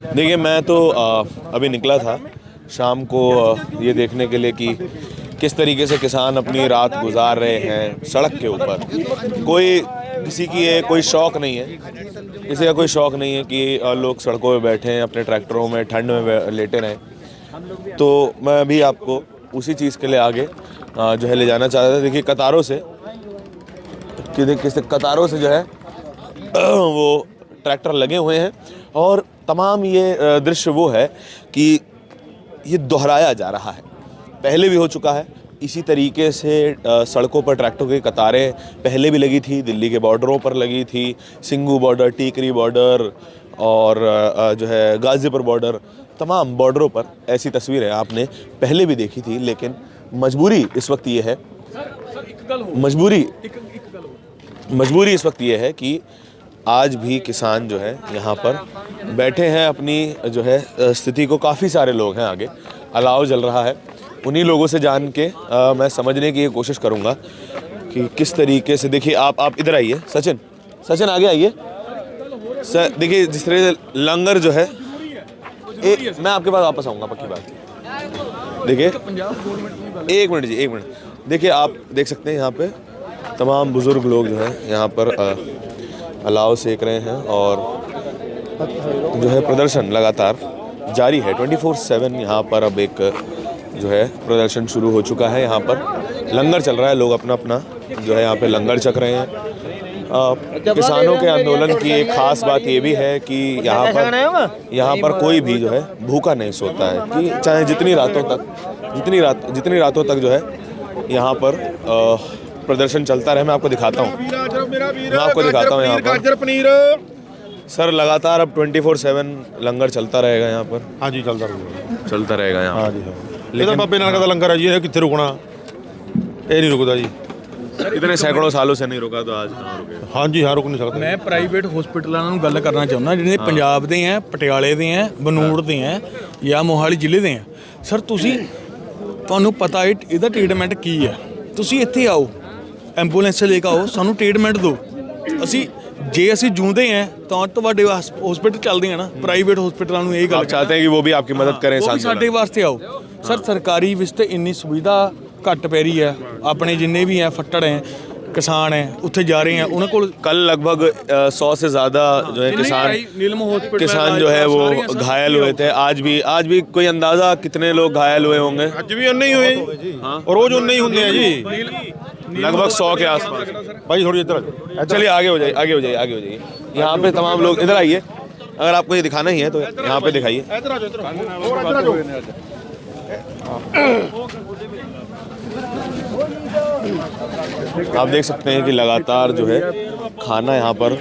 देखिए मैं तो अभी निकला था शाम को ये देखने के लिए कि किस तरीके से किसान अपनी रात गुजार रहे हैं सड़क के ऊपर। किसी की ये कोई शौक़ नहीं है, किसी का कोई शौक़ नहीं है कि लोग सड़कों पे बैठे हैं अपने ट्रैक्टरों में ठंड में लेटे रहें। तो मैं अभी आपको उसी चीज़ के लिए आगे जो है ले जाना चाहता था। देखिए कतारों से जो है वो ट्रैक्टर लगे हुए हैं और तमाम ये दृश्य वो है कि ये दोहराया जा रहा है। पहले भी हो चुका है इसी तरीके से सड़कों पर ट्रैक्टरों की कतारें पहले भी लगी थी, दिल्ली के बॉर्डरों पर लगी थी, सिंघू बॉर्डर, टीकरी बॉर्डर और जो है गाज़ीपुर बॉर्डर, तमाम बॉर्डरों पर ऐसी तस्वीरें आपने पहले भी देखी थी। लेकिन मजबूरी इस वक्त ये है मजबूरी इस वक्त ये है कि आज भी किसान जो है यहाँ पर बैठे हैं अपनी जो है स्थिति को। काफ़ी सारे लोग हैं आगे, अलाव जल रहा है। उन्हीं लोगों से जान के मैं समझने की कोशिश करूँगा कि किस तरीके से। देखिए आप इधर आइए, सचिन आगे आइए सर। देखिए जिस तरह से लंगर जो है मैं आपके पास वापस आऊँगा, पक्की बात। देखिए एक मिनट देखिए आप देख सकते हैं यहाँ पे तमाम बुज़ुर्ग लोग जो है यहाँ पर अलाव सेक रहे हैं और जो है प्रदर्शन लगातार जारी है 24/7। यहाँ पर अब एक जो है प्रदर्शन शुरू हो चुका है। यहाँ पर लंगर चल रहा है, लोग अपना जो है यहाँ पे लंगर छक रहे हैं। किसानों के आंदोलन की एक ख़ास बात ये भी है कि यहाँ पर कोई भी जो है भूखा नहीं सोता है, कि चाहे जितनी रातों तक जो है यहाँ पर प्रदर्शन चलता रहे। मैं आपको दिखाता हूँ यहाँ पर सर लगातार अब 24/7 लंगर चलता रहेगा यहाँ पर। हाँ जी चलता रहेगा यहाँ। हाँ जी लेकिन बाबे नानक का लंगर है जी, कितने रुकना, ये नहीं रुकता जी। इतने सैकड़ों सालों से नहीं रुका तो आज कहाँ रुके? हाँ जी हाँ, रुक नहीं सकता। मैं ਪ੍ਰਾਈਵੇਟ ਹਸਪੀਟਲਾਂ ਨੂੰ ਗੱਲ ਕਰਨਾ ਚਾਹੁੰਦਾ ਜਿਹੜੇ ਪੰਜਾਬ ਦੇ ਆ, ਪਟਿਆਲੇ ਦੇ ਆ, ਬਨੂੜ ਦੇ ਆ ਜਾਂ ਮੋਹਾਲੀ ਜ਼ਿਲ੍ਹੇ ਦੇ ਆ। ਸਰ ਤੁਹਾਨੂੰ ਪਤਾ ਹੈ ਇਹਦਾ ਟ੍ਰੀਟਮੈਂਟ ਕੀ ਹੈ? ਤੁਸੀਂ ਇੱਥੇ ਆਓ, ਐਂਬੂਲੈਂਸ ਲੈ ਕੇ ਆਓ, ਸਾਨੂੰ ਟ੍ਰੀਟਮੈਂਟ ਦਿਓ। ਜੇ ਅਸੀਂ ਜੂੰਦੇ ਆ ਤਾਂ ਤੁਹਾਡੇ ਹਸਪੀਟਲ ਚੱਲਦੇ ਆ ਨਾ, ਪ੍ਰਾਈਵੇਟ ਹਸਪੀਟਲਾਂ ਨੂੰ ਇਹ ਗੱਲ ਚਾਹते हैं कि वो भी आपकी मदद करें, ਸਾਡੇ ਵਾਸਤੇ ਆਓ। ਸਰ ਸਰਕਾਰੀ ਵਿੱਚ ਤੇ ਇੰਨੀ ਸੁਵਿਧਾ ਘੱਟ ਪੈ ਰਹੀ ਹੈ। ਆਪਣੇ जिन्ने भी हैं फट्टड़ हैं, किसान हैं, उत्थे जा रहे हैं। उन्हें को कल लगभग 100 से ज़्यादा जो है किसान जो है वो घायल हुए थे। आज भी कोई अंदाज़ा कितने लोग घायल हुए होंगे? आज भी उन्ने ही हुए और रोज उन्ने ही होंगे हैं जी, लगभग 100 के आसपास। भाई थोड़ी इधर चलिए आगे हो जाइए। यहाँ पे तमाम लोग इधर आइए, अगर आपको ये दिखाना ही है तो यहाँ पे दिखाइए। आप देख सकते हैं कि लगातार जो है खाना यहाँ पर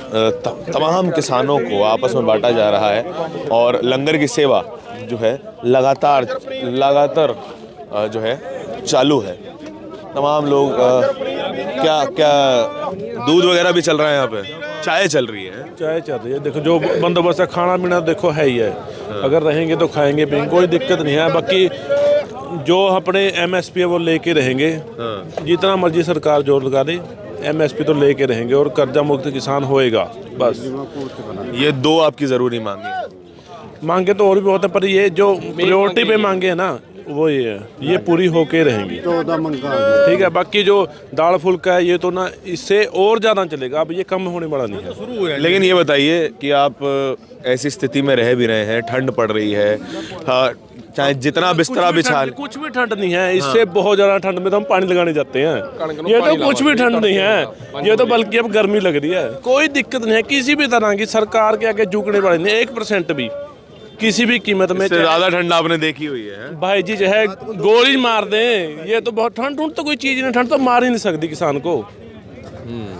तमाम किसानों को आपस में बांटा जा रहा है और लंगर की सेवा जो है लगातार जो है चालू है। तमाम लोग क्या दूध वगैरह भी चल रहा है, यहाँ पे चाय चल रही है। देखो जो बंदोबस्त है, खाना पीना देखो है ही है। अगर रहेंगे तो खाएंगे पिएंगे, कोई दिक्कत नहीं है। बाकी जो अपने MSP है वो लेके रहेंगे, जितना मर्जी सरकार जोर लगा दे, MSP तो लेके रहेंगे और कर्जा मुक्त किसान होएगा। बस ये दो आपकी ज़रूरी मांगे तो और भी बहुत है, पर ये जो प्रायोरिटी पे मांगे है ना वो ये पूरी होके रहेंगी। ठीक है, बाकी जो दाल फुल्का है ये तो ना इससे और ज़्यादा चलेगा, अब ये कम होने वाला नहीं है। लेकिन ये बताइए कि आप ऐसी स्थिति में रह भी रहे हैं, ठंड पड़ रही है, चाहे जितना बिस्तरा बिछा, कुछ भी ठंड नहीं है। इससे बहुत ज़्यादा ठंड में तो हम पानी लगाने जाते हैं। ये तो कुछ भी ठंड नहीं है, ये तो बल्कि अब गर्मी लग रही है। कोई दिक्कत नहीं है, किसी भी तरह की सरकार के आगे झुकने वाली नहीं, 1% भी किसी भी कीमत में। ज़्यादा ठंड आपने देखी हुई है भाई जी, जो है गोली मार दें, ये तो बहुत ठंड तो कोई चीज़ नहीं, ठंड तो मार ही नहीं सकती किसान को,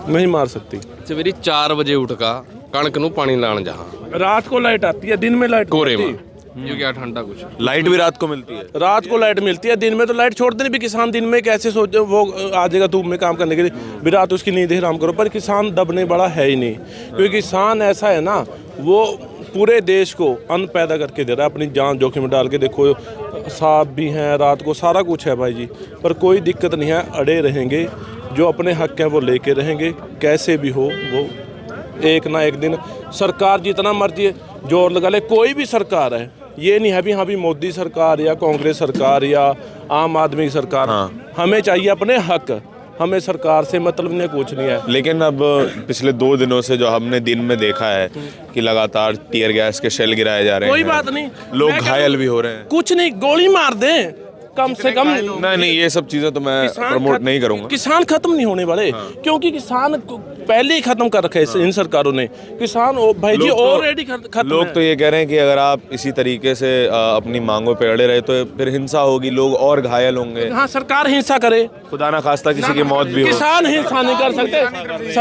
नहीं मार सकती। सवेरे 4 बजे उठ का कणक नूं पानी लाने जहाँ, रात को लाइट आती है, दिन में लाइट कोरे में ये क्या ठंडा कुछ। लाइट भी रात को मिलती है? रात को लाइट मिलती है, दिन में तो लाइट छोड़ते नहीं भी। किसान दिन में कैसे सोचे वो आ जाएगा धूप में काम करने के लिए, भी रात उसकी नींद हराम करो। पर किसान दबने बड़ा है ही नहीं, क्योंकि किसान ऐसा है ना, वो पूरे देश को अन्न पैदा करके दे रहा है, अपनी जान जोखिम में डाल के। देखो सांप भी हैं, रात को सारा कुछ है भाई जी, पर कोई दिक्कत नहीं है। अड़े रहेंगे, जो अपने हक हैं वो लेके रहेंगे, कैसे भी हो वो एक ना एक दिन। सरकार जितना मर्जी जोर लगा ले, कोई भी सरकार है, ये नहीं है भी हाँ भी मोदी सरकार या कांग्रेस सरकार या आम आदमी की सरकार, हमें चाहिए अपने हक, हमें सरकार से मतलब नहीं, कुछ नहीं है। लेकिन अब पिछले 2 दिनों से जो हमने दिन में देखा है कि लगातार टीयर गैस के शेल गिराए जा रहे हैं, कोई बात नहीं, लोग मैं घायल भी हो रहे हैं। कुछ नहीं, गोली मार दें कम से कम। नहीं, ये सब चीजें तो मैं प्रमोट नहीं करूंगा। किसान खत्म नहीं होने वाले, क्योंकि किसान पहले ही खत्म कर रखे हैं इन सरकारों ने। किसान भाई जी ऑलरेडी खत्म। लोग तो ये कह रहे हैं कि अगर आप इसी तरीके से अपनी मांगों पे अड़े रहे तो फिर हिंसा होगी, लोग और घायल होंगे। हाँ, सरकार हिंसा करे, खुदा ना खास्ता किसी की मौत भी हो। किसान हिंसा नहीं कर सकते।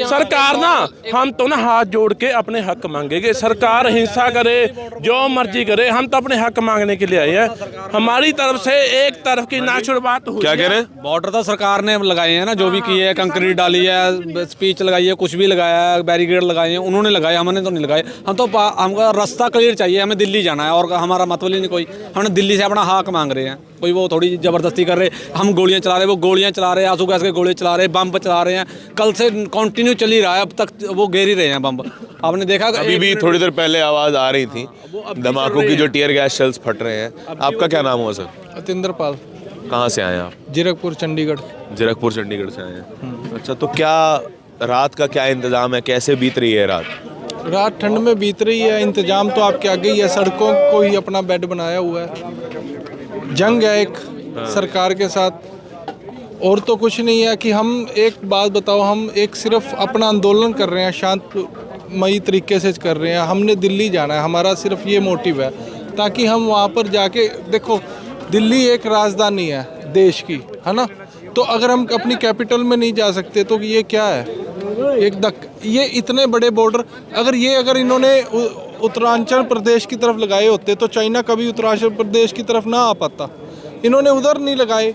सरकार ना, हम तो ना हाथ जोड़ के अपने हक मांगेंगे। सरकार हिंसा करे, जो मर्जी करे, हम तो अपने हक मांगने के लिए आए हैं। हमारी तरफ से एक तरफ की नाछुड़ बात हुई। क्या कह रहे हैं? बॉर्डर तो सरकार ने लगाए हैं ना, जो भी किए है, कंक्रीट डाली है, स्पीच लगाई है, कुछ भी लगाया है, बैरिकेड लगाए हैं, उन्होंने लगाए, हमने तो नहीं लगाए। हम तो हमको रास्ता क्लियर चाहिए, हमें दिल्ली जाना है और हमारा मतलब ही नहीं कोई, हमने दिल्ली से अपना हक मांग रहे हैं। कोई वो थोड़ी ज़बरदस्ती कर रहे, हम गोलियां चला रहे, वो गोलियां चला रहे, आंसू गैस के गोले चला रहे, बम चला रहे हैं, कल से कंटिन्यू चल ही रहा है, अब तक वो घेर ही रहे हैं बम। आपने देखा अभी भी थोड़ी देर पहले आवाज आ रही थी धमाकों की, जो टीयर गैस शेल्स फट रहे हैं। आपका क्या नाम हुआ सर? अतिंदर पाल, कहाँ से आए आप? जीरकपुर चंडीगढ़। जीरकपुर चंडीगढ़ से आए हैं। अच्छा, तो क्या रात का क्या इंतजाम है, कैसे बीत रही है रात? रात ठंड में बीत रही है, इंतजाम तो आपके आगे ही है, सड़कों को ही अपना बेड बनाया हुआ है। जंग है एक सरकार के साथ, और तो कुछ नहीं है। कि हम एक बात बताओ, हम एक सिर्फ अपना आंदोलन कर रहे हैं, शांतमयी तरीके से कर रहे हैं। हमने दिल्ली जाना है, हमारा सिर्फ ये मोटिव है, ताकि हम वहाँ पर जाके देखो, दिल्ली एक राजधानी है देश की, है ना। तो अगर हम अपनी कैपिटल में नहीं जा सकते तो ये क्या है? ये इतने बड़े बॉर्डर, अगर इन्होंने उत्तरांचल प्रदेश की तरफ लगाए होते तो चाइना कभी उत्तरांचल प्रदेश की तरफ ना आ पाता। इन्होंने उधर नहीं लगाए,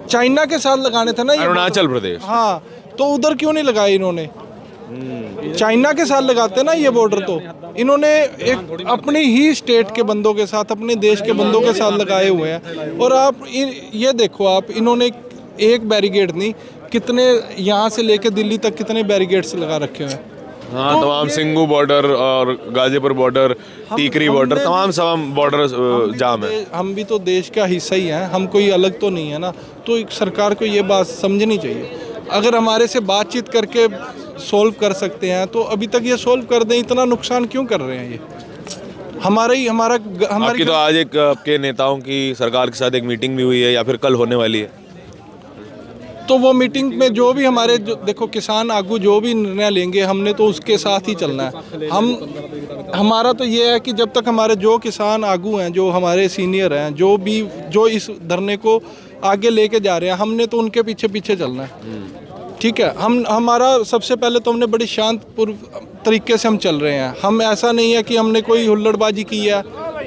चाइना के साथ लगाने थे ना, ये अरुणाचल प्रदेश। हाँ, तो उधर क्यों नहीं लगाए इन्होंने? चाइना के साथ लगाते ना ये बॉर्डर। तो इन्होंने एक अपनी ही स्टेट के बंदों के साथ, अपने देश के बंदों के साथ लगाए हुए हैं। और आप ये देखो, आप इन्होंने एक बैरिकेड नहीं, कितने यहाँ से लेके दिल्ली तक कितने बैरिकेड्स लगा रखे हुए हैं। हाँ, तो तमाम सिंगू बॉर्डर और गाजीपुर बॉर्डर, टीकरी बॉर्डर, तमाम बॉर्डर जाम है। हम भी तो देश का हिस्सा ही हैं, हम कोई अलग तो नहीं है ना। तो एक सरकार को ये बात समझनी चाहिए। अगर हमारे से बातचीत करके सोल्व कर सकते हैं तो अभी तक ये सोल्व कर दें। इतना नुकसान क्यों कर रहे हैं ये? हमारी तो आज एक आपके नेताओं की सरकार के साथ एक मीटिंग भी हुई है या फिर कल होने वाली है? तो वो मीटिंग में जो भी हमारे देखो किसान आगू जो भी निर्णय लेंगे, हमने तो उसके साथ ही चलना है। हमारा तो ये है कि जब तक हमारे जो किसान आगू हैं, जो हमारे सीनियर हैं, जो इस धरने को आगे लेके जा रहे हैं, हमने तो उनके पीछे पीछे चलना है। ठीक है, हमारा सबसे पहले तो हमने बड़ी शांतपूर्ण तरीके से हम चल रहे हैं। हम ऐसा नहीं है कि हमने कोई हुल्लड़बाजी की है,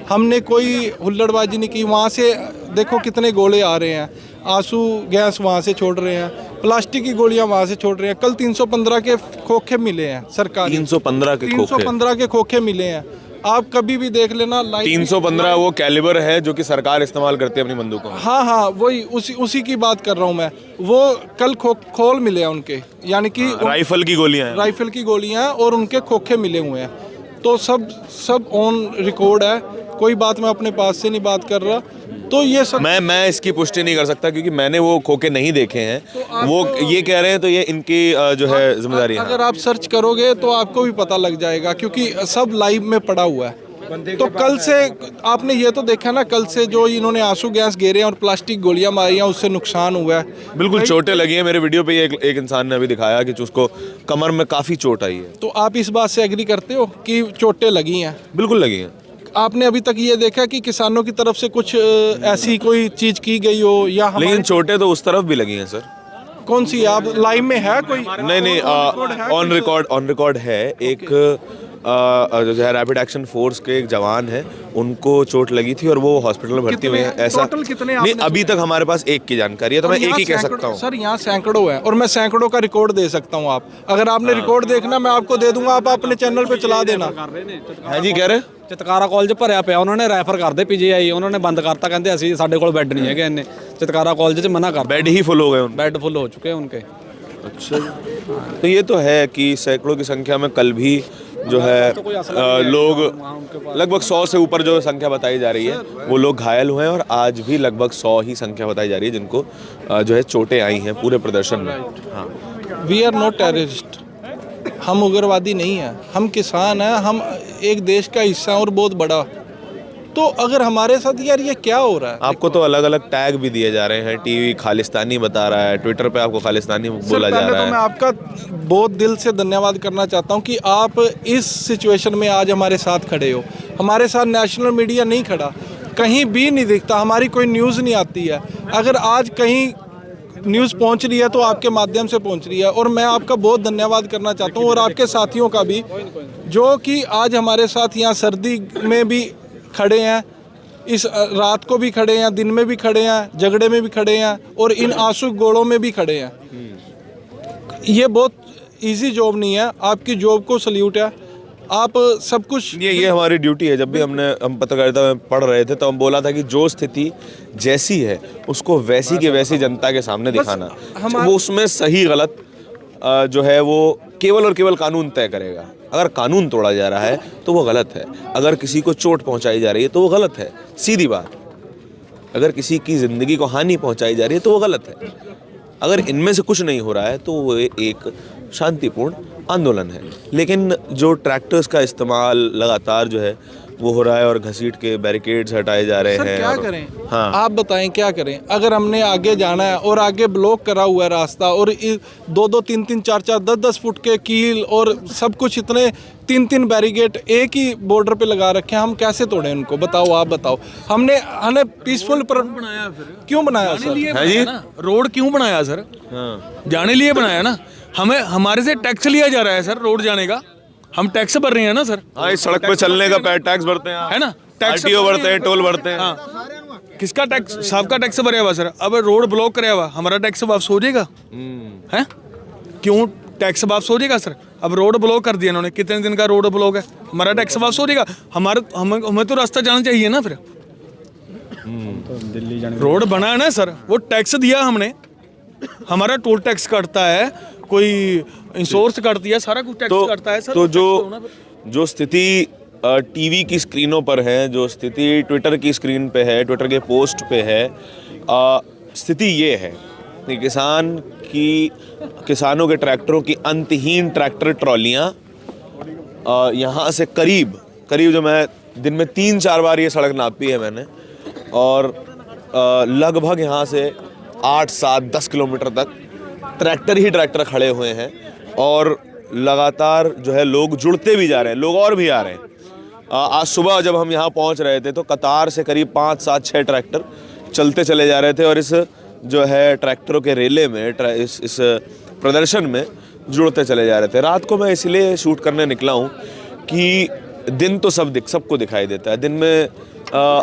हमने कोई हुल्लड़बाजी नहीं की। वहाँ से देखो कितने गोले आ रहे हैं, आंसू गैस वहाँ से छोड़ रहे हैं, प्लास्टिक की गोलियां वहाँ से छोड़ रहे हैं। कल 315 के खोखे मिले हैं सरकार, 315 के खोखे मिले हैं। आप कभी भी देख लेना, 315 वो कैलिबर है जो कि सरकार इस्तेमाल करती है अपनी बंदूकों में। हाँ, वही उसी की बात कर रहा हूँ मैं। वो कल खोल मिले हैं उनके, यानी कि राइफल की गोलियां हैं और उनके खोखे मिले हुए हैं। तो सब ऑन रिकॉर्ड है, कोई बात मैं अपने पास से नहीं बात कर रहा। तो ये सब मैं इसकी पुष्टि नहीं कर सकता क्योंकि मैंने वो खोखे नहीं देखे हैं। तो वो ये कह रहे हैं तो ये इनकी जो है जिम्मेदारी है। अगर आप सर्च करोगे तो आपको भी पता लग जाएगा, क्योंकि सब लाइव में पड़ा हुआ है। तो कल से आपने ये तो देखा ना, कल से जो इन्होंने आंसू गैस घेरे और प्लास्टिक गोलियां मारी हैं, उससे नुकसान हुआ है। बिल्कुल चोटें लगी हैं। मेरे वीडियो पे एक इंसान ने अभी दिखाया कि उसको कमर में काफ़ी चोट आई है। तो आप इस बात से एग्री करते हो कि चोटें लगी हैं? बिल्कुल लगी हैं। आपने अभी तक ये देखा कि किसानों की तरफ से कुछ ऐसी कोई चीज़ की गई हो? या लेकिन चोटें तो उस तरफ भी लगी हैं सर। कौन सी? आप लाइव में है कोई? नहीं, ऑन रिकॉर्ड है। एक जो है रैपिड एक्शन फोर्स के एक जवान है, उनको चोट लगी थी और वो हॉस्पिटल में भर्ती हुए हैं। ऐसा नहीं, अभी तक हमारे पास एक की जानकारी है, तो मैं एक ही कह सकता हूँ सर। यहाँ सैकड़ों है और मैं सैकड़ों का रिकॉर्ड दे सकता हूँ। आप अगर आपने रिकॉर्ड देखना, मैं आपको दे दूंगा, आप अपने चैनल पे चला देना। है जी, कह रहे ਚਿਤਕਾਰਾ ਕਾਲਜ ਭਰਿਆ ਪਿਆ, ਉਹਨਾਂ ਨੇ ਰੈਫਰ ਕਰਦੇ ਪੀਜੀਆਈ, ਉਹਨਾਂ ਨੇ ਬੰਦ ਕਰਤਾ, ਕਹਿੰਦੇ ਅਸੀਂ ਸਾਡੇ ਕੋਲ ਬੈੱਡ ਨਹੀਂ ਹੈਗੇ ਇੰਨੇ। चितकारा कॉलेज से मना कर, बेड ही फुल हो गए, बेड फुल हो चुके हैं उनके। अच्छा, तो ये तो है कि सैकड़ों की संख्या में कल भी जो है लोग लगभग 100 से ऊपर जो संख्या बताई जा रही है वो लोग घायल हुए हैं और आज भी लगभग 100 ही संख्या बताई जा रही है जिनको जो है चोटें आई हैं पूरे प्रदर्शन में। हाँ, वी आर नॉट टेररिस्ट, हम उग्रवादी नहीं हैं, हम किसान हैं, हम एक देश का हिस्सा हैं और बहुत बड़ा। तो अगर हमारे साथ यार ये क्या हो रहा है? आपको तो अलग अलग टैग भी दिए जा रहे हैं, टीवी खालिस्तानी बता रहा है, ट्विटर पे आपको खालिस्तानी बोला जा पहले रहा तो मैं है। आपका बहुत दिल से धन्यवाद करना चाहता हूँ कि आप इस सिचुएशन में आज हमारे साथ खड़े हो। हमारे साथ नेशनल मीडिया नहीं खड़ा, कहीं भी नहीं दिखता, हमारी कोई न्यूज़ नहीं आती है। अगर आज कहीं न्यूज़ पहुंच रही है तो आपके माध्यम से पहुंच रही है, और मैं आपका बहुत धन्यवाद करना चाहता हूं और आपके साथियों का भी, जो कि आज हमारे साथ यहाँ सर्दी में भी खड़े हैं, इस रात को भी खड़े हैं, दिन में भी खड़े हैं, झगड़े में भी खड़े हैं और इन आंसू गोलों में भी खड़े हैं। ये बहुत इजी जॉब नहीं है, आपकी जॉब को सल्यूट है। आप सब कुछ ये हमारी ड्यूटी है। जब भी हम पत्रकारिता में पढ़ रहे थे तो हम बोला था कि जो स्थिति जैसी है उसको वैसी के वैसी जनता के सामने दिखाना, वो उसमें सही गलत जो है वो केवल और केवल कानून तय करेगा। अगर कानून तोड़ा जा रहा है तो वो गलत है, अगर किसी को चोट पहुंचाई जा रही है तो वो गलत है, सीधी बात। अगर किसी की ज़िंदगी को हानि पहुंचाई जा रही है तो वो गलत है। अगर इनमें से कुछ नहीं हो रहा है तो वो एक शांतिपूर्ण आंदोलन है। लेकिन जो ट्रैक्टर्स का इस्तेमाल लगातार जो है वो हो रहा है और घसीट के बैरिकेड्स हटाए जा रहे सर हैं। क्या करें? हाँ, आप बताएं क्या करें? अगर हमने आगे जाना है और आगे ब्लॉक करा हुआ है रास्ता, और 2-2, 3-3, 4-4, 10-10 फुट के कील और सब कुछ, इतने 3-3 बैरिकेड एक ही बॉर्डर पे लगा रखे हैं, हम कैसे तोड़ें उनको? बताओ, आप बताओ। हमने पीसफुल पर बनाया फिर क्यों बनाया सर? है जी? रोड क्यों बनाया सर? हाँ, जाने लिए बनाया ना। हमें हमारे से टैक्स लिया जा रहा है सर रोड जाने का, हम टैक्स भर रहे हैं ना सर, हाँ, इस सड़क पे चलने का टैक्स भरते हैं, है ना? टैक्स RTO भरते हैं, टोल भरते हैं। हाँ, किसका टैक्स? सबका टैक्स भरा हुआ सर। अब रोड ब्लॉक कराया हुआ, हमारा टैक्स वापस हो जाएगा? है क्यों टैक्स वापस हो जाएगा सर? अब रोड ब्लॉक कर दिया इन्होंने, कितने दिन का रोड ब्लॉक है, हमारा टैक्स वापस हो जाएगा? हमें तो रास्ता जाना चाहिए ना फिर। दिल्ली जाने रोड बना है ना सर, वो टैक्स दिया हमने, हमारा टोल टैक्स कटता है, कोई इंश्योरेंस कटती है, सारा कुछ टैक्स कटता है सर। तो जो स्थिति टीवी की स्क्रीनों पर है, जो स्थिति ट्विटर की स्क्रीन पे है, ट्विटर के पोस्ट पे है, स्थिति ये है कि किसानों के ट्रैक्टरों की अंतहीन ट्रैक्टर ट्रॉलियाँ यहाँ से करीब जो मैं दिन में 3-4 बार ये सड़क नापी है मैंने, और लगभग यहाँ से 8-7-10 किलोमीटर तक ट्रैक्टर ही ट्रैक्टर खड़े हुए हैं और लगातार जो है लोग जुड़ते भी जा रहे हैं, लोग और भी आ रहे हैं। आज सुबह जब हम यहाँ पहुँच रहे थे तो कतार से करीब 5-7-6 ट्रैक्टर चलते चले जा रहे थे और इस जो है ट्रैक्टरों के रेले में इस प्रदर्शन में जुड़ते चले जा रहे थे। रात को मैं इसलिए शूट करने निकला हूँ कि दिन तो सबको दिखाई देता है। दिन में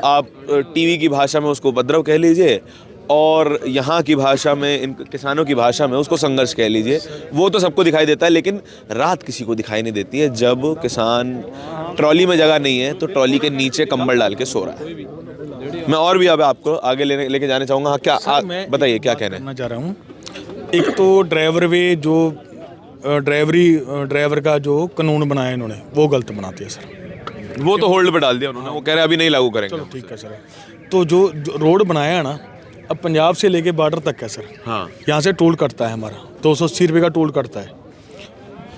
आप टीवी की भाषा में उसको उपद्रव कह लीजिए और यहाँ की भाषा में, इन किसानों की भाषा में उसको संघर्ष कह लीजिए, वो तो सबको दिखाई देता है। लेकिन रात किसी को दिखाई नहीं देती है। जब किसान ट्रॉली में जगह नहीं है तो ट्रॉली के नीचे कंबल डाल के सो रहा है। मैं और भी अब आपको आगे लेके जाने चाहूँगा। हाँ, क्या बताइए क्या कहना चाह रहा हूँ। एक तो ड्राइवर का जो कानून बनाया इन्होंने वो गलत बनाते हैं सर। वो तो होल्ड पे डाल दिया उन्होंने, वो कह रहे हैं अभी नहीं लागू करेंगे। चलो ठीक है सर। तो जो रोड बनाया है ना, अब पंजाब से लेके बॉर्डर तक है सर। हाँ, यहाँ से टोल कटता है हमारा 280 रुपये का टोल कटता है,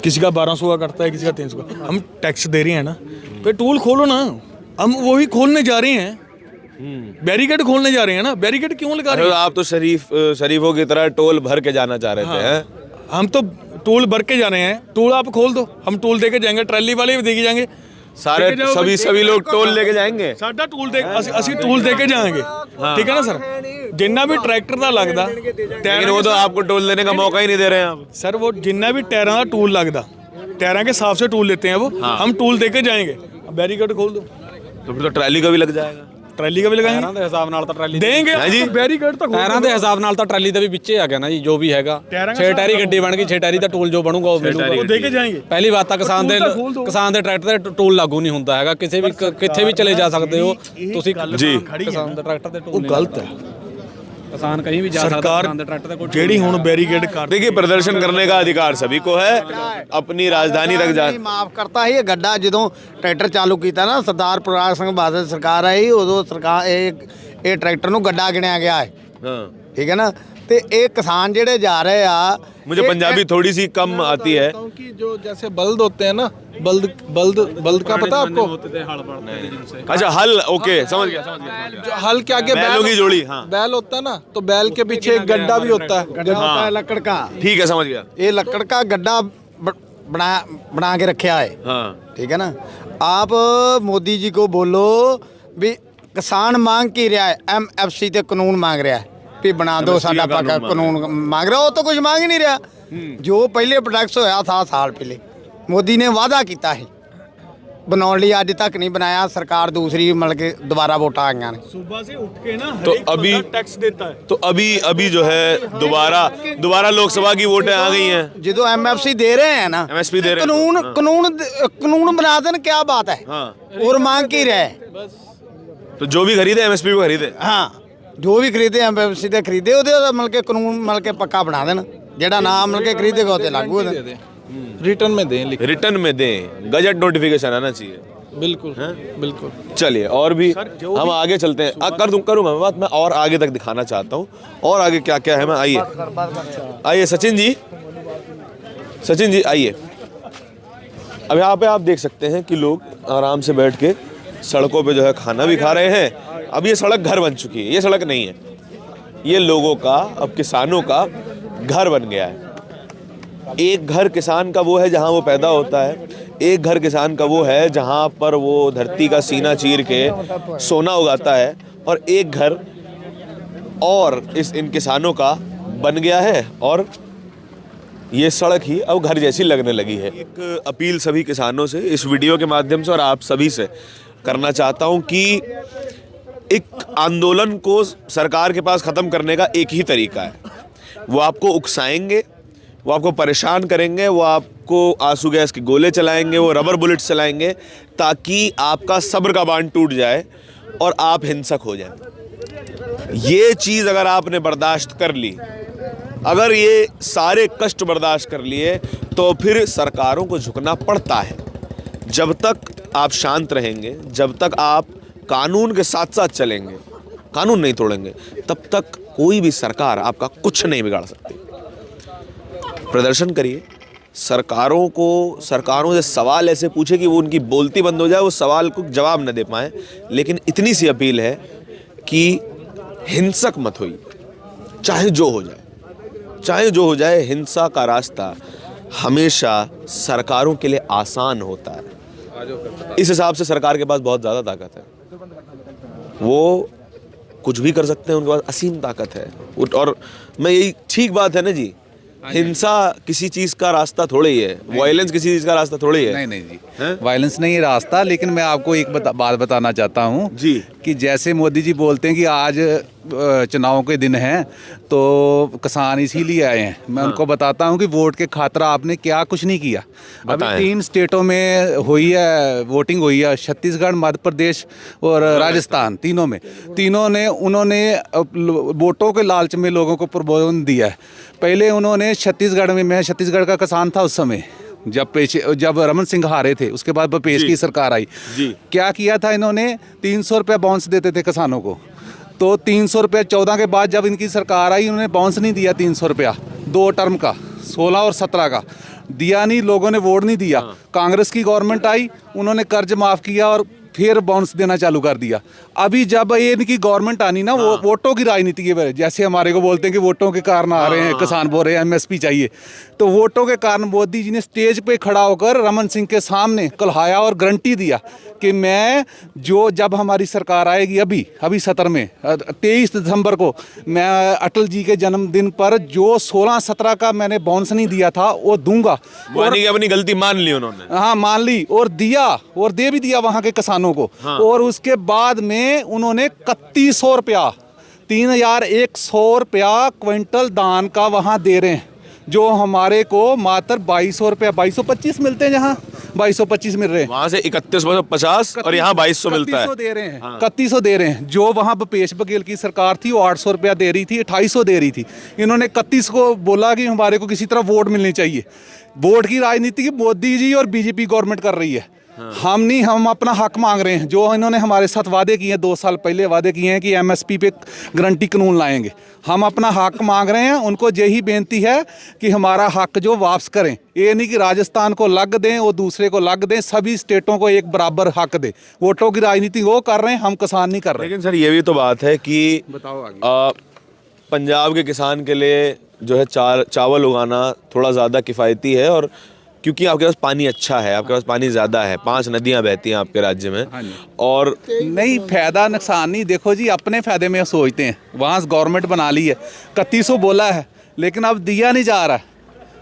किसी का 1200 का कटता है, किसी का 300 का। हम टैक्स दे रहे हैं ना, फिर टोल खोलो ना। हम वही खोलने जा रहे हैं, बैरिकेड खोलने जा रहे हैं ना। बैरिकेड क्यों लगा रहे हैं? आप तो शरीफों की तरह टोल भर के जाना चाह रहे थे। हैं? हम तो टोल भर के जा रहे हैं। टोल आप खोल दो, हम टोल दे के जाएंगे, ट्रैली वाले भी दे के जाएंगे, सारे सभी लोग टोल लेके जाएंगे। साडा टोल दे ਅਸੀਂ टोल दे के जाएंगे। ठीक है ना सर? जिन्ना भी ट्रैक्टर का लगता, लेकिन वो तो आपको टोल देने का मौका ही नहीं दे रहे हैं आप। सर वो जिन्ना भी टायरों का टोल लगता, टायरों के हिसाब से टोल लेते हैं वो। हम टोल दे के जाएंगे। बैरिकेड खोल दो तो फिर तो ट्रैली का भी लग जाएगा। ट्रैली का भी लगाएंगे, ਟਾਇਰਾਂ ਦੇ ਹਿਸਾਬ ਨਾਲ ਤਾਂ ਟਰਾਲੀ देंगे जी। बैरिकेड तो ਟਾਇਰਾਂ ਦੇ ਹਿਸਾਬ ਨਾਲ ਤਾਂ ਟਰਾਲੀ ਦੇ ਵੀ ਵਿੱਚੇ ਆ ਗਿਆ ਨਾ ਜੀ, ਜੋ ਵੀ ਹੈਗਾ 6 ਟਾਇਰੀ ਗੱਡੀ ਬਣ ਗਈ, 6 ਟਾਇਰੀ ਦਾ ਟੋਲ ਜੋ ਬਣੂਗਾ ਉਹ ਮਿਲੂਗਾ, वो दे के जाएंगे। ਪਹਿਲੀ ਬਾਤ ਤਾਂ ਕਿਸਾਨ ਦੇ ਟਰੈਕਟਰ ਤੇ ਟੋਲ ਲਾਗੂ ਨਹੀਂ ਹੁੰਦਾ ਹੈਗਾ, ਕਿਸੇ ਵੀ ਕਿੱਥੇ ਵੀ ਚਲੇ ਜਾ ਸਕਦੇ ਹੋ ਤੁਸੀਂ ਜੀ। ਕਿਸਾਨ ਦੇ ਟਰੈਕਟਰ ਤੇ वो ਟੋਲ गलत है। किसान कहीं भी जा सकता ਸਰਕਾਰ किसान दे ट्रैक्टर ते कोई ਜਿਹੜੀ ਹੁਣ ਬੈਰੀਕੇਡ ਕਰ देखिए, प्रदर्शन करने का अधिकार सभी को है, अपनी राजधानी तक जा। ਨਹੀਂ ਮਾਫ ਕਰਤਾ ਸੀ ਇਹ ਗੱਡਾ ਜਦੋਂ ਟਰੈਕਟਰ ਚਾਲੂ ਕੀਤਾ ਨਾ ਸਰਦਾਰ ਪ੍ਰਕਾਸ਼ ਸਿੰਘ ਬਾਦਲ ਸਰਕਾਰ ਆਈ ਉਦੋਂ ਸਰਕਾਰ ਇਹ ਟਰੈਕਟਰ ਨੂੰ ਗੱਡਾ ਗਿਣਿਆ ਗਿਆ ਹੈ हाँ, ਠੀਕ ਹੈ ਨਾ ਤੇ ਇਹ ਕਿਸਾਨ ਜਿਹੜੇ ਜਾ ਰਹੇ ਆ मुझे पंजाबी थोड़ी सी कम आती है। क्योंकि जो जैसे बल्द होते हैं ना बल्द बल्द बल्द का पता है आपको अच्छा, हल, ओके, समझ गया, समझ गया। जो हल के आगे बैलों की जोड़ी, हाँ। बैल होता है ना तो बैल के पीछे एक गड्ढा भी होता है गड्ढा होता है लकड़ का ठीक है, समझ गया। ये लकड़ का गड्ढा बना के रखा है हाँ, ठीक है ना। आप मोदी जी को बोलो भी किसान मांग की रहा है MFC ते कानून मांग रहा है भी बना दो साडा पक्का कानून मांग रहा हो तो कुछ मांग ही नहीं रहा जो पहले प्रोडक्ट्स होया था साल पहले मोदी ने वादा किया है बनाने लिए अज तक नहीं बनाया सरकार दूसरी मतलब के दोबारा वोटां आईਆਂ ने सूबा से उठ के ना तो अभी टैक्स देता है तो अभी जो है दोबारा लोकसभा की वोटें आ गई हैं। जो MFC दे रहे हैं ना MSP दे रहे हैं। कानून बना देन क्या बात है हाँ, और मांग की रहे तो जो भी खरीदे MSP को खरीदे। हाँ जो भी खरीदे MFC ਤੇ ਖਰੀਦੇ ਉਹਦੇ ਮਤਲਬ ਕਿ ਕਾਨੂੰਨ ਮਤਲਬ ਕਿ ਪੱਕਾ ਬਣਾ ਦੇਣ ਜਿਹੜਾ ਨਾ ਮਤਲਬ ਕਿ ਖਰੀਦੇਗਾ ਉਹ ਤੇ ਲਾਗੂ ਹੋ ਜਾਏ रिटर्न में दें लिख रिटर्न में दें, गजट नोटिफिकेशन आना चाहिए। बिल्कुल बिल्कुल चलिए, और भी हम आगे चलते हैं। करूँगा मैं बात, मैं और आगे तक दिखाना चाहता हूँ और आगे क्या क्या है। मैं आइए सचिन जी आइए। अब यहाँ पे आप देख सकते हैं कि लोग आराम से बैठ के सड़कों पे जो है खाना भी खा रहे हैं। अब ये सड़क घर बन चुकी है, ये सड़क नहीं है, ये लोगों का, अब किसानों का घर बन गया है। एक घर किसान का वो है जहाँ वो पैदा होता है, एक घर किसान का वो है जहाँ पर वो धरती का सीना चीर के सोना उगाता है, और एक घर और इन किसानों का बन गया है, और ये सड़क ही अब घर जैसी लगने लगी है। एक अपील सभी किसानों से इस वीडियो के माध्यम से और आप सभी से करना चाहता हूँ कि एक आंदोलन को सरकार के पास ख़त्म करने का एक ही तरीका है। वो आपको उकसाएंगे, वो आपको परेशान करेंगे, वो आपको आंसू गैस के गोले चलाएंगे, वो रबर बुलेट्स चलाएंगे, ताकि आपका सब्र का बांध टूट जाए और आप हिंसक हो जाए। ये चीज़ अगर आपने बर्दाश्त कर ली, अगर ये सारे कष्ट बर्दाश्त कर लिए, तो फिर सरकारों को झुकना पड़ता है। जब तक आप शांत रहेंगे, जब तक आप कानून के साथ साथ चलेंगे, कानून नहीं तोड़ेंगे, तब तक कोई भी सरकार आपका कुछ नहीं बिगाड़ सकती। प्रदर्शन करिए, सरकारों से सवाल ऐसे पूछे कि वो उनकी बोलती बंद हो जाए, वो सवाल को जवाब न दे पाएँ। लेकिन इतनी सी अपील है कि हिंसक मत होइए, चाहे जो हो जाए। हिंसा का रास्ता हमेशा सरकारों के लिए आसान होता है। इस हिसाब से सरकार के पास बहुत ज़्यादा ताकत है, वो कुछ भी कर सकते हैं, उनके पास असीम ताकत है। और मैं यही ठीक बात है ना जी, हिंसा किसी चीज़ का रास्ता थोड़ा ही है, वायलेंस किसी चीज़ का रास्ता थोड़ा ही है। नहीं जी, वायलेंस नहीं है रास्ता। लेकिन मैं आपको एक बात बताना चाहता हूँ जी, कि जैसे मोदी जी बोलते हैं कि आज चुनाव के दिन हैं तो किसान इसीलिए आए हैं, मैं उनको बताता हूँ कि वोट के खातिर आपने क्या कुछ नहीं किया। अभी 3 स्टेटों में हुई है वोटिंग हुई है, छत्तीसगढ़, मध्य प्रदेश और राजस्थान, तीनों ने उन्होंने वोटों के लालच में लोगों को प्रबोधन दिया है। पहले उन्होंने छत्तीसगढ़ में, मैं छत्तीसगढ़ का किसान था उस समय जब रमन सिंह हारे थे, उसके बाद भूपेश की सरकार आई जी। क्या किया था इन्होंने, 300 रुपये बाउंस देते थे किसानों को, तो 300 रुपये 14 के बाद जब इनकी सरकार आई, उन्होंने बाउंस नहीं दिया 300 रुपया 2 टर्म का, 16 और 17 का दिया नहीं, लोगों ने वोट नहीं दिया। कांग्रेस की गवर्नमेंट आई, उन्होंने कर्ज माफ़ किया और फिर बाउंस देना चालू कर दिया। अभी जब ये इनकी गवर्नमेंट आनी ना, वो वोटों की राजनीति है, जैसे हमारे को बोलते हैं कि वोटों के कारण आ रहे हैं, किसान बोल रहे हैं MSP चाहिए, तो वोटों के कारण मोदी जी ने स्टेज पे खड़ा होकर रमन सिंह के सामने कलहाया और गारंटी दिया कि मैं जब हमारी सरकार आएगी अभी 17 में 23 दिसंबर को, मैं अटल जी के जन्मदिन पर जो 16-17 का मैंने बाउंस नहीं दिया था वो दूंगा। और अपनी गलती मान ली उन्होंने, हाँ मान ली, और दिया, और दे भी दिया वहाँ के किसानों को। और उसके बाद में उन्होंने 3100 रुपया 3100 रुपया क्विंटल धान का वहाँ दे रहे हैं, जो हमारे को मात्र 2200 रुपया 2225 मिलते हैं, जहाँ 2225 मिल रहे हैं। वहां से 3150 और यहाँ 2200 मिलता है। 3100 दे रहे हैं, 3100 दे रहे हैं। जो वहाँ भूपेश बघेल की सरकार थी वो 800 रुपया दे रही थी, 2800 दे रही थी। इन्होंने 31 को बोला कि हमारे को किसी तरह वोट मिलनी चाहिए। वोट की राजनीति की मोदी जी और बीजेपी गवर्नमेंट कर रही है। हम नहीं, हम अपना हक मांग रहे हैं। जो इन्होंने हमारे साथ वादे किए हैं, 2 साल पहले वादे किए हैं कि एमएसपी पे गारंटी कानून लाएंगे। हम अपना हक मांग रहे हैं। उनको यही बेनती है कि हमारा हक जो वापस करें। ये नहीं कि राजस्थान को लग दें और दूसरे को लग दें, सभी स्टेटों को एक बराबर हक दें। वोटों की राजनीति वो कर रहे हैं, हम किसान नहीं कर रहे। लेकिन सर ये भी तो बात है कि पंजाब के किसान के लिए जो है चावल उगाना थोड़ा ज़्यादा किफ़ायती है, और क्योंकि आपके पास पानी अच्छा है, आपके पास पानी ज़्यादा है, 5 नदियाँ बहती हैं आपके राज्य में। और नहीं, फायदा नुकसान नहीं, देखो जी अपने फ़ायदे में सोचते हैं। वहाँ गवर्नमेंट बना ली है, 3100 बोला है, लेकिन अब दिया नहीं जा रहा है।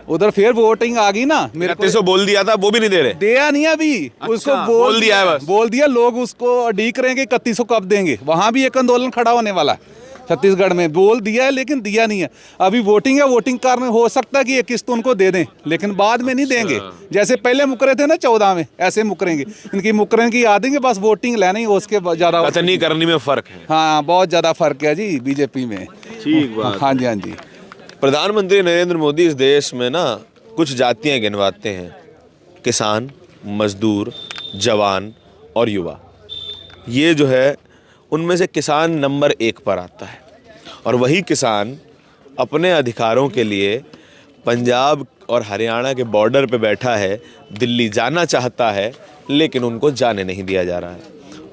उधर फिर वोटिंग आ गई ना, मेरे 3100 बोल दिया था, वो भी नहीं दे रहे। दिया नहीं अभी। अच्छा, उसको बोल दिया है बस। बोल दिया, लोग उसको अडीक रहे हैं कि 3100 कब देंगे। वहाँ भी एक आंदोलन खड़ा होने वाला है छत्तीसगढ़ में। बोल दिया है लेकिन दिया नहीं है। अभी वोटिंग है, वोटिंग करने हो सकता है कि ये किस्त उनको दे दें, लेकिन बाद में नहीं देंगे। जैसे पहले मुकरे थे ना 14 में, ऐसे मुकरेंगे। इनकी मुकरने की याद है कि बस वोटिंग लेना ही, उसके ज़्यादा अच्छा नहीं करने में फ़र्क है। हाँ, बहुत ज़्यादा फर्क है जी बीजेपी में। ठीक बात। हाँ जी, हाँ जी। प्रधानमंत्री नरेंद्र मोदी इस देश में ना कुछ जातियां गिनवाते हैं: किसान, मजदूर, जवान और युवा। ये जो है उनमें से किसान नंबर 1 पर आता है, और वही किसान अपने अधिकारों के लिए पंजाब और हरियाणा के बॉर्डर पे बैठा है, दिल्ली जाना चाहता है, लेकिन उनको जाने नहीं दिया जा रहा है।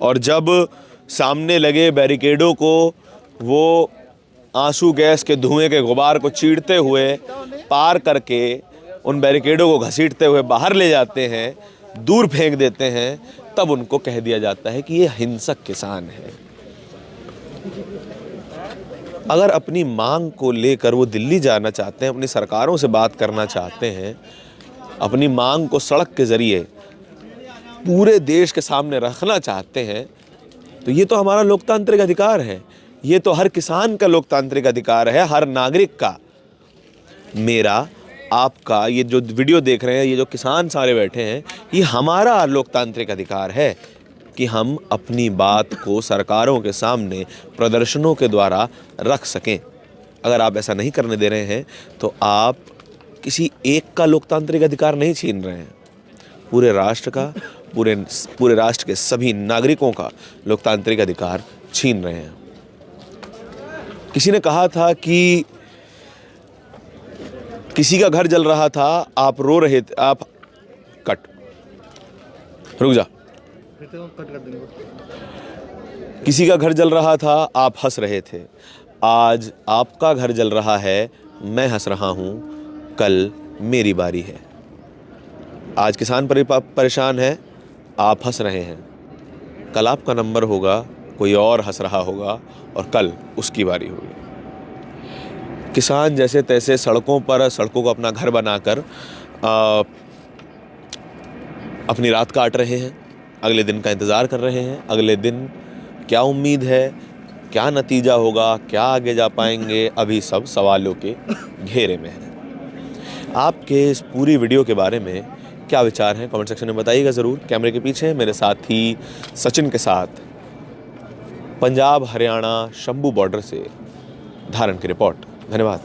और जब सामने लगे बैरिकेडों को वो आंसू गैस के धुएं के गुबार को चीरते हुए पार करके उन बैरिकेडों को घसीटते हुए बाहर ले जाते हैं, दूर फेंक देते हैं, तब उनको कह दिया जाता है कि ये हिंसक किसान है। अगर अपनी मांग को लेकर वो दिल्ली जाना चाहते हैं, अपनी सरकारों से बात करना चाहते हैं, अपनी मांग को सड़क के ज़रिए पूरे देश के सामने रखना चाहते हैं, तो ये तो हमारा लोकतांत्रिक अधिकार है। ये तो हर किसान का लोकतांत्रिक अधिकार है, हर नागरिक का। मेरा, आपका, ये जो वीडियो देख रहे हैं, ये जो किसान सारे बैठे हैं, ये हमारा लोकतांत्रिक अधिकार है कि हम अपनी बात को सरकारों के सामने प्रदर्शनों के द्वारा रख सकें। अगर आप ऐसा नहीं करने दे रहे हैं तो आप किसी एक का लोकतांत्रिक अधिकार नहीं छीन रहे हैं, पूरे राष्ट्र का, पूरे राष्ट्र के सभी नागरिकों का लोकतांत्रिक अधिकार छीन रहे हैं। किसी ने कहा था कि किसी का घर जल रहा था, आप रो रहे थे, आप रुक जा। किसी का घर जल रहा था, आप हंस रहे थे। आज आपका घर जल रहा है, मैं हंस रहा हूँ, कल मेरी बारी है। आज किसान परेशान है, आप हंस रहे हैं, कल आपका नंबर होगा, कोई और हंस रहा होगा और कल उसकी बारी होगी। किसान जैसे तैसे सड़कों को अपना घर बनाकर अपनी रात काट रहे हैं, अगले दिन का इंतज़ार कर रहे हैं। अगले दिन क्या उम्मीद है, क्या नतीजा होगा, क्या आगे जा पाएंगे, अभी सब सवालों के घेरे में है। आपके इस पूरी वीडियो के बारे में क्या विचार हैं, कमेंट सेक्शन में बताइएगा ज़रूर। कैमरे के पीछे मेरे साथी सचिन के साथ पंजाब हरियाणा शंभू बॉर्डर से धारण की रिपोर्ट। धन्यवाद।